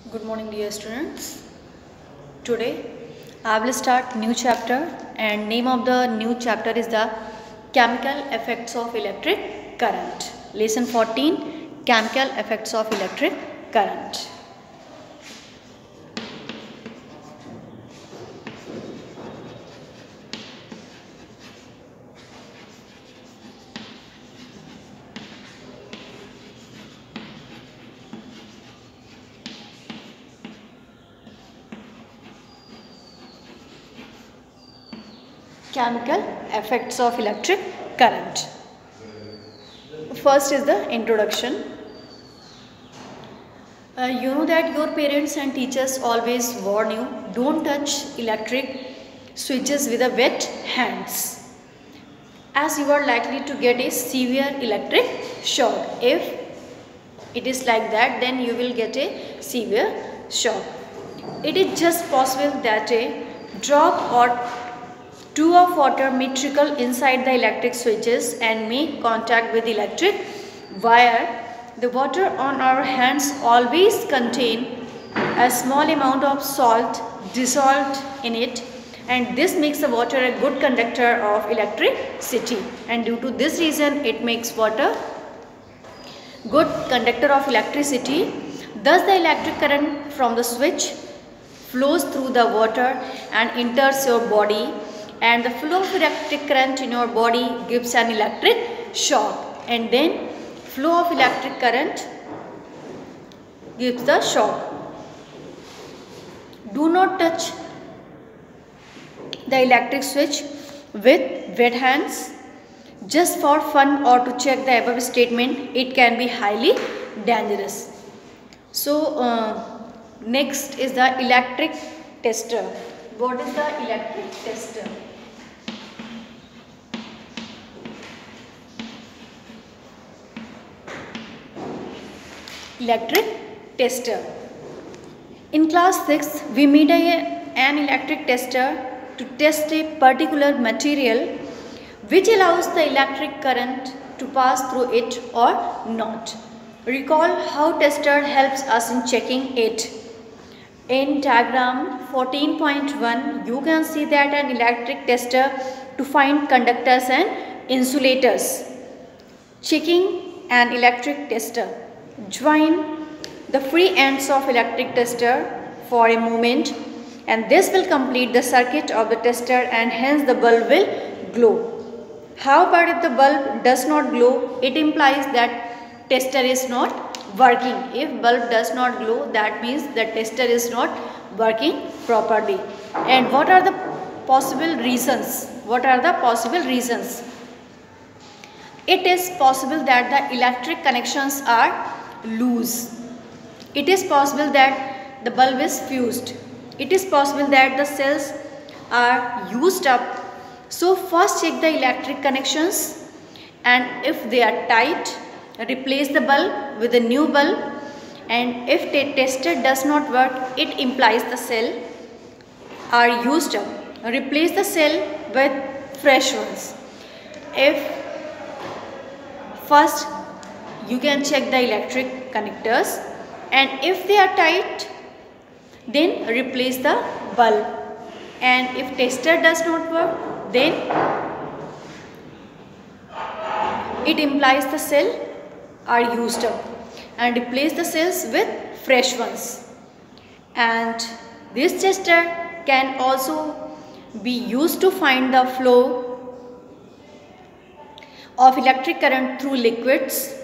Good morning, dear students. Today I will start new chapter, and name of the new chapter is the chemical effects of electric current. Lesson 14, chemical effects of electric current. Chemical effects of electric current. First is the introduction. You know that your parents and teachers always warn you, don't touch electric switches with a wet hands, as you are likely to get a severe electric shock. If it is like that, then you will get a severe shock. It is just possible that a drop or two of water may trickle inside the electric switches and make contact with the electric wire. The water on our hands always contain a small amount of salt dissolved in it, and this makes the water a good conductor of electricity, and due to this reason it makes water good conductor of electricity. Thus the electric current from the switch flows through the water and enters your body, and the flow of electric current in your body gives an electric shock, and then flow of electric current gives the shock. Do not touch the electric switch with wet hands just for fun or to check the above statement. It can be highly dangerous. So next is the electric tester. What is the electric tester? Electric tester. In class 6, we made an electric tester to test a particular material which allows the electric current to pass through it or not. Recall how tester helps us in checking it. In diagram 14.1, you can see that an electric tester to find conductors and insulators. Checking an electric tester. Join the free ends of electric tester for a moment, and this will complete the circuit of the tester, and hence the bulb will glow. However, if the bulb does not glow, it implies that tester is not working. If bulb does not glow, that means the tester is not working properly. And what are the possible reasons? What are the possible reasons? It is possible that the electric connections are loose. It is possible that the bulb is fused. It is possible that the cells are used up. So first check the electric connections, and if they are tight, replace the bulb with a new bulb, and if the tester does not work, it implies the cell are used up. Replace the cell with fresh ones. If first you can check the electric connectors, and if they are tight, then replace the bulb, and if tester does not work, then it implies the cell are used up, and replace the cells with fresh ones. And this tester can also be used to find the flow of electric current through liquids.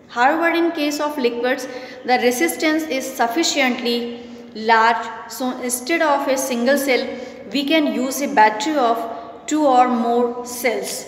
However, in case of liquids, the resistance is sufficiently large, so instead of a single cell, we can use a battery of 2 or more cells.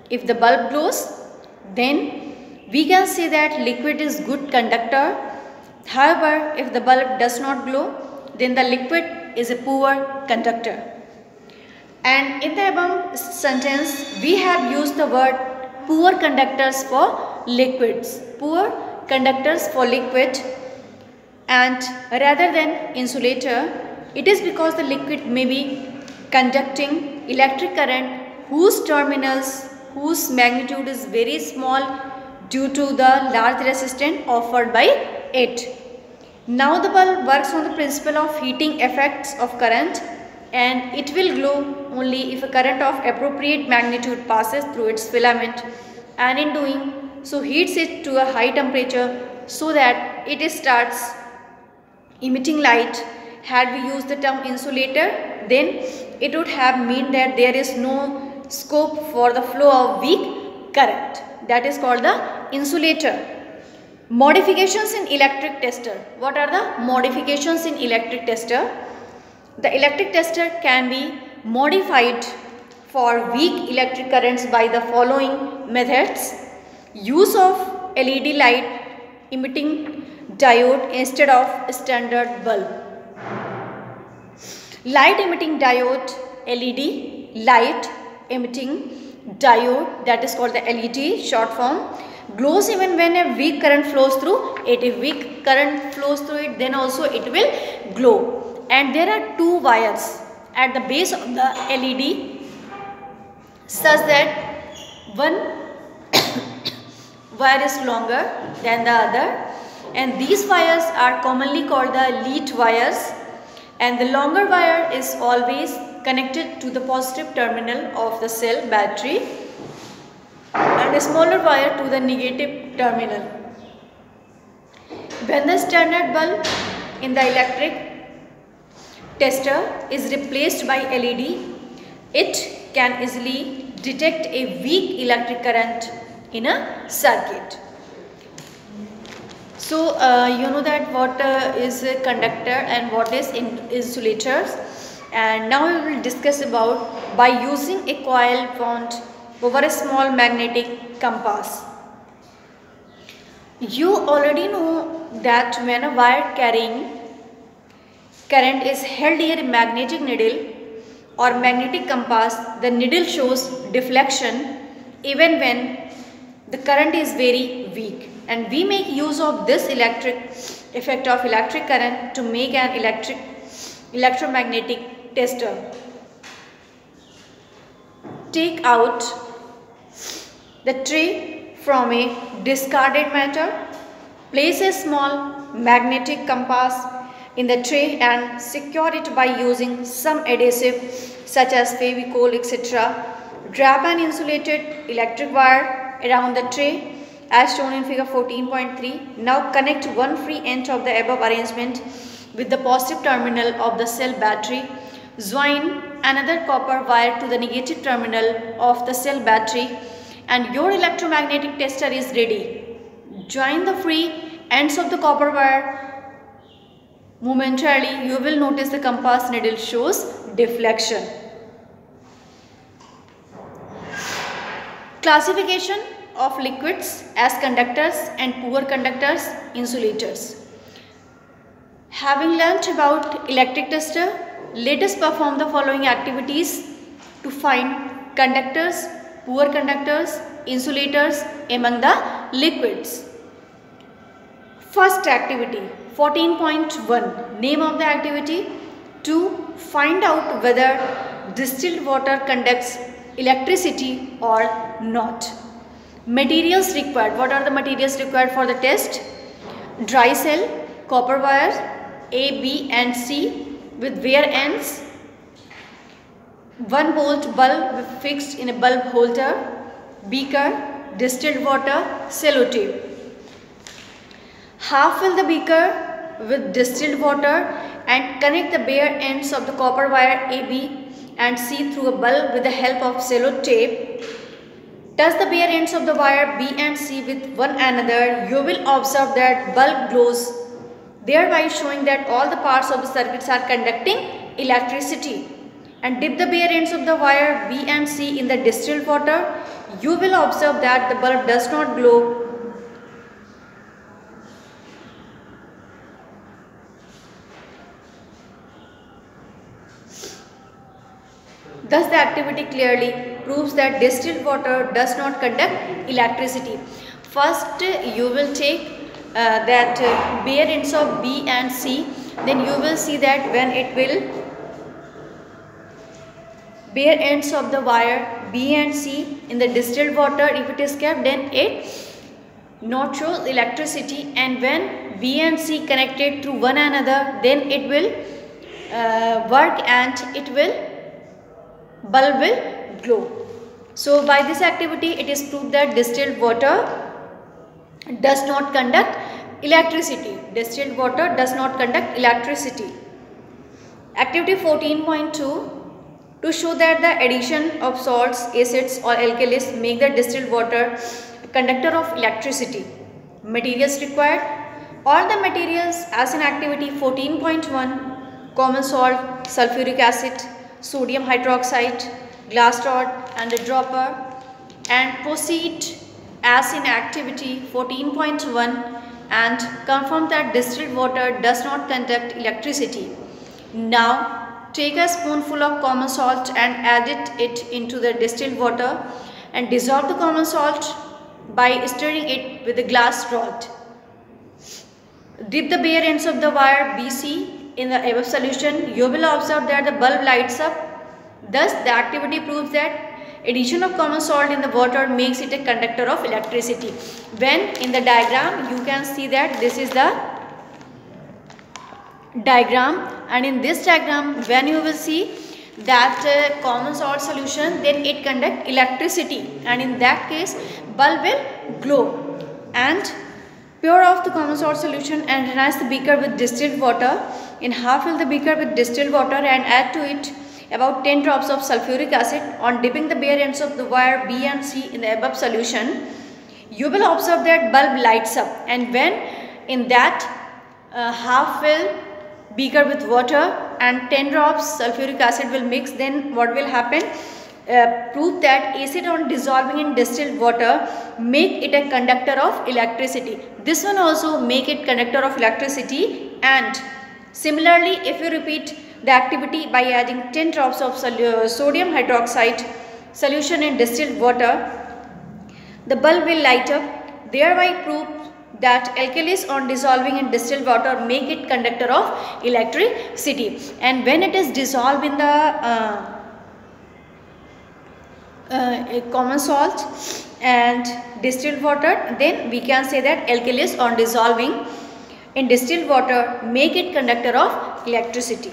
If the bulb glows, then we can say that liquid is good conductor. However, if the bulb does not glow, then the liquid is a poor conductor. And in the above sentence, we have used the word poor conductors for liquids. Poor conductors for liquid, and rather than insulator, it is because the liquid may be conducting electric current whose terminals, whose magnitude is very small due to the large resistance offered by it. Now the bulb works on the principle of heating effects of current, and it will glow only if a current of appropriate magnitude passes through its filament, and in doing so heats it to a high temperature so that it starts emitting light. Had we used the term insulator, then it would have mean that there is no scope for the flow of weak current. That is called the insulator. Modifications in electric tester. What are the modifications in electric tester? The electric tester can be modified for weak electric currents by the following methods. Use of LED light emitting diode instead of standard bulb. Light emitting diode, LED, light emitting diode, that is called the LED short form, glows even when a weak current flows through it. If weak current flows through it, then also it will glow. And there are two wires at the base of the LED such that one wire is longer than the other, and these wires are commonly called the lead wires, and the longer wire is always connected to the positive terminal of the cell battery and a smaller wire to the negative terminal. When the standard bulb in the electric tester is replaced by LED, it can easily detect a weak electric current in a circuit. So you know that what is a conductor and what is insulators, and now we will discuss about by using a coil wound over a small magnetic compass. You already know that when a wire carrying current is held near a magnetic needle or magnetic compass, the needle shows deflection even when the current is very weak, and we make use of this electric effect of electric current to make an electromagnetic tester. Take out the tray from a discarded matter, place a small magnetic compass in the tray and secure it by using some adhesive such as Fevicol, etc. Wrap an insulated electric wire around the tray as shown in figure 14.3. Now connect one free end of the above arrangement with the positive terminal of the cell battery. Join another copper wire to the negative terminal of the cell battery and your electromagnetic tester is ready. Join the free ends of the copper wire. Momentarily you will notice the compass needle shows deflection. Classification of liquids as conductors and poor conductors, insulators. Having learnt about electric tester, let us perform the following activities to find conductors, poor conductors, insulators among the liquids. First activity, 14.1. Name of the activity: to find out whether distilled water conducts electricity or not. Materials required. What are the materials required for the test? Dry cell, copper wires A, B and C with wear ends, 1 volt bulb fixed in a bulb holder, beaker, distilled water, sellotape. Half fill the beaker with distilled water and connect the bare ends of the copper wire A, B and C through a bulb with the help of sellotape. Touch the bare ends of the wire B and C with one another. You will observe that bulb glows, thereby showing that all the parts of the circuits are conducting electricity. And dip the bare ends of the wire B and C in the distilled water. You will observe that the bulb does not glow. Thus the activity clearly proves that distilled water does not conduct electricity. First you will take that bare ends of B and C, then you will see that when it will bare ends of the wire B and C in the distilled water, if it is kept, then it not shows electricity, and when B and C connected through one another, then it will work and bulb will glow. So by this activity it is proved that distilled water does not conduct electricity. Distilled water does not conduct electricity. Activity 14.2, to show that the addition of salts, acids or alkalis make the distilled water a conductor of electricity. Materials required. All the materials as in activity 14.1, common salt, sulfuric acid, sodium hydroxide, glass rod and a dropper, and proceed as in activity 14.1 and confirm that distilled water does not conduct electricity. Now take a spoonful of common salt and add it into the distilled water and dissolve the common salt by stirring it with a glass rod. Dip the bare ends of the wire BC in the above solution. You will observe that the bulb lights up. Thus the activity proves that addition of common salt in the water makes it a conductor of electricity. When in the diagram you can see that this is the diagram, and in this diagram when you will see that common salt solution, then it conduct electricity, and in that case bulb will glow. And pour off the common salt solution and enhance the beaker with distilled water. In half fill the beaker with distilled water and add to it about 10 drops of sulfuric acid. On dipping the bare ends of the wire B and C in the above solution, you will observe that bulb lights up, and when in that half fill beaker with water and 10 drops sulfuric acid will mix, then what will happen? Prove that acid on dissolving in distilled water make it a conductor of electricity. This one also make it conductor of electricity. And similarly, if you repeat the activity by adding 10 drops of sodium hydroxide solution in distilled water, the bulb will light up, thereby prove that alkalis on dissolving in distilled water make it conductor of electricity. And when it is dissolved in the common salt and distilled water, then we can say that alkalis on dissolving in distilled water make it conductor of electricity.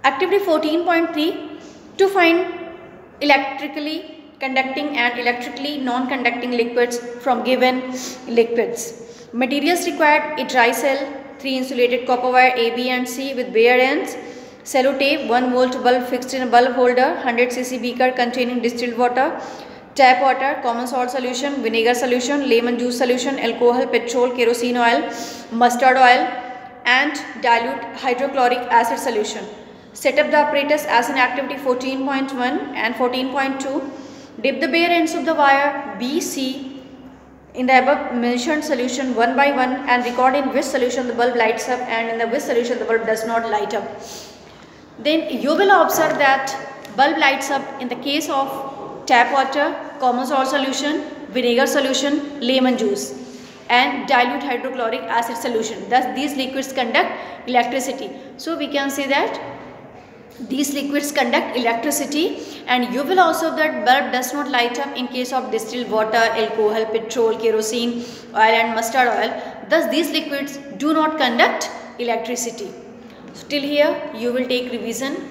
Activity 14.3, to find electrically conducting and electrically non-conducting liquids from given liquids. Materials required: a dry cell, 3 insulated copper wire A, B and C with bare ends, sellotape, 1 volt bulb fixed in a bulb holder, 100 cc beaker containing distilled water, tap water, common salt solution, vinegar solution, lemon juice solution, alcohol, petrol, kerosene oil, mustard oil and dilute hydrochloric acid solution. Set up the apparatus as in activity 14.1 and 14.2. Dip the bare ends of the wire B, C in the above mentioned solution one by one and record in which solution the bulb lights up and in the which solution the bulb does not light up. Then you will observe that bulb lights up in the case of tap water, common salt solution, vinegar solution, lemon juice and dilute hydrochloric acid solution. Thus these liquids conduct electricity. So we can say that these liquids conduct electricity, and you will also that bulb does not light up in case of distilled water, alcohol, petrol, kerosene oil and mustard oil. Thus these liquids do not conduct electricity. So till here you will take revision